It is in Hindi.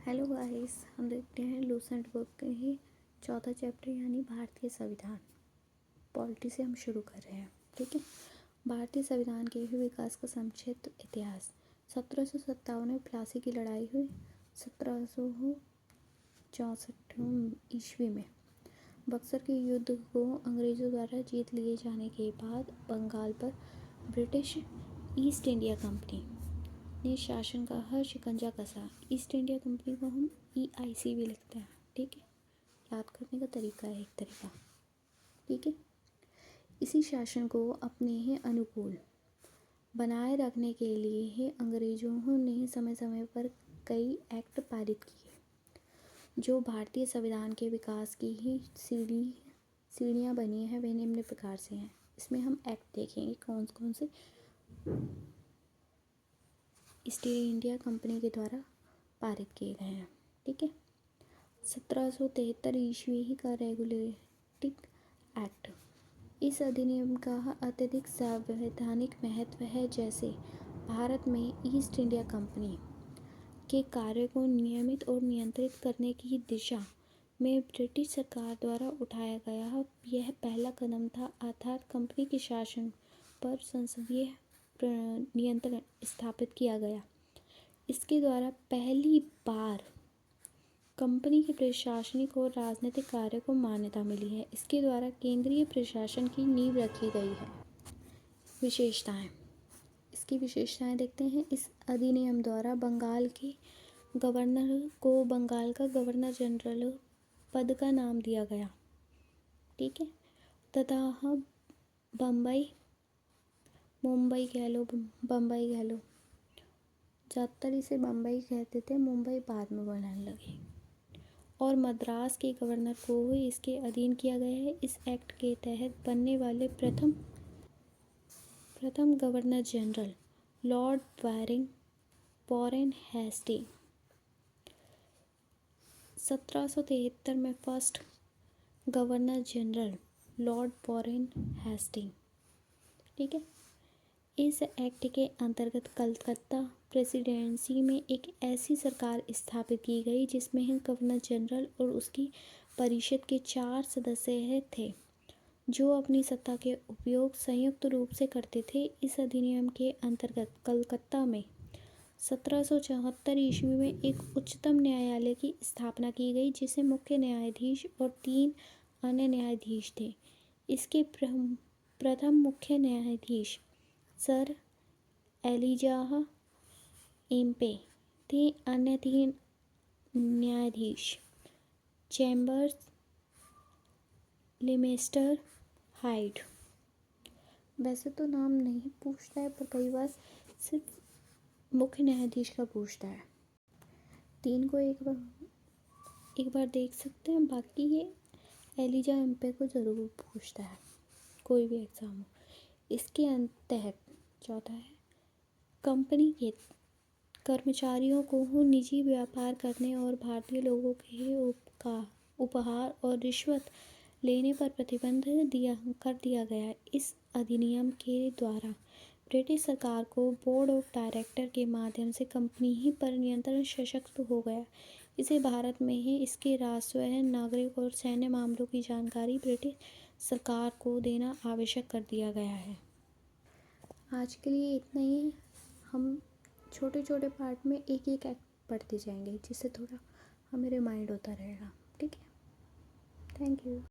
हेलो गाइस, हम देखते हैं लूसेंट बुक के ही चौथा चैप्टर यानी भारतीय संविधान पॉलिटी से हम शुरू कर रहे हैं। ठीक है। भारतीय संविधान के ही विकास का संक्षिप्त इतिहास। 1757 में प्लासी की लड़ाई हुई। 1764 ईस्वी में बक्सर के युद्ध को अंग्रेज़ों द्वारा जीत लिए जाने के बाद बंगाल पर ब्रिटिश ईस्ट इंडिया कंपनी ने शासन का हर शिकंजा कसा। ईस्ट इंडिया कंपनी को हम EIC भी लिखते हैं। ठीक है, याद करने का तरीका है एक तरीका। ठीक है। इसी शासन को अपने ही अनुकूल बनाए रखने के लिए ही अंग्रेजों ने समय समय पर कई एक्ट पारित किए जो भारतीय संविधान के विकास की ही सीढ़ियाँ बनी हैं। वे निम्न प्रकार से हैं। इसमें हम एक्ट देखेंगे कौन कौन से ईस्ट इंडिया कंपनी के द्वारा पारित किए गए हैं। ठीक है। 1773 ईस्वी ही का रेगुलेटिंग एक्ट। इस अधिनियम का अत्यधिक संवैधानिक महत्व है। जैसे भारत में ईस्ट इंडिया कंपनी के कार्य को नियमित और नियंत्रित करने की दिशा में ब्रिटिश सरकार द्वारा उठाया गया यह पहला कदम था। अर्थात कंपनी के शासन पर संसदीय नियंत्रण स्थापित किया गया। इसके द्वारा पहली बार कंपनी के प्रशासनिक और राजनीतिक कार्य को मान्यता मिली है। इसके द्वारा केंद्रीय प्रशासन की नींव रखी गई है। विशेषताएं, इसकी विशेषताएं देखते हैं। इस अधिनियम द्वारा बंगाल के गवर्नर को बंगाल का गवर्नर जनरल पद का नाम दिया गया। ठीक है। तथा मुंबई कह लो, बम्बई कह लो, ज़्यादातर इसे बम्बई कहते थे, मुंबई बाद में बनाने लगे। और मद्रास के गवर्नर को ही इसके अधीन किया गया है। इस एक्ट के तहत बनने वाले प्रथम governor general Lord Warren Hasting. 1773 में first governor general Lord Warren Hasting. ठीक है। इस एक्ट के अंतर्गत कलकत्ता प्रेसिडेंसी में एक ऐसी सरकार स्थापित की गई जिसमें गवर्नर जनरल और उसकी परिषद के 4 सदस्य थे जो अपनी सत्ता के उपयोग संयुक्त रूप से करते थे। इस अधिनियम के अंतर्गत कलकत्ता में 1774 ईस्वी में एक उच्चतम न्यायालय की स्थापना की गई जिसे मुख्य न्यायाधीश और 3 अन्य न्यायाधीश थे। इसके प्रथम मुख्य न्यायाधीश सर एलिजाह एम्पे थे। अन्य 3 न्यायाधीश चैम्बर्स, लेमेस्टर, हाइड। वैसे तो नाम नहीं पूछता है पर कई बार सिर्फ मुख्य न्यायाधीश का पूछता है। 3 को एक बार देख सकते हैं, बाकी ये एलिजा एम्पे को ज़रूर पूछता है कोई भी एग्ज़ाम हो। इसके तहत चौथा है कंपनी के कर्मचारियों को निजी व्यापार करने और भारतीय लोगों के उपहार और रिश्वत लेने पर प्रतिबंध कर दिया गया। इस अधिनियम के द्वारा ब्रिटिश सरकार को बोर्ड ऑफ डायरेक्टर के माध्यम से कंपनी ही पर नियंत्रण सशक्त हो गया। इसे भारत में ही इसके राजस्व, नागरिक और सैन्य मामलों की जानकारी ब्रिटिश सरकार को देना आवश्यक कर दिया गया है। आज के लिए इतना ही है। हम छोटे छोटे पार्ट में एक एक एक्ट पढ़ते जाएंगे जिससे थोड़ा हमें रिमाइंड होता रहेगा। ठीक है। Thank you.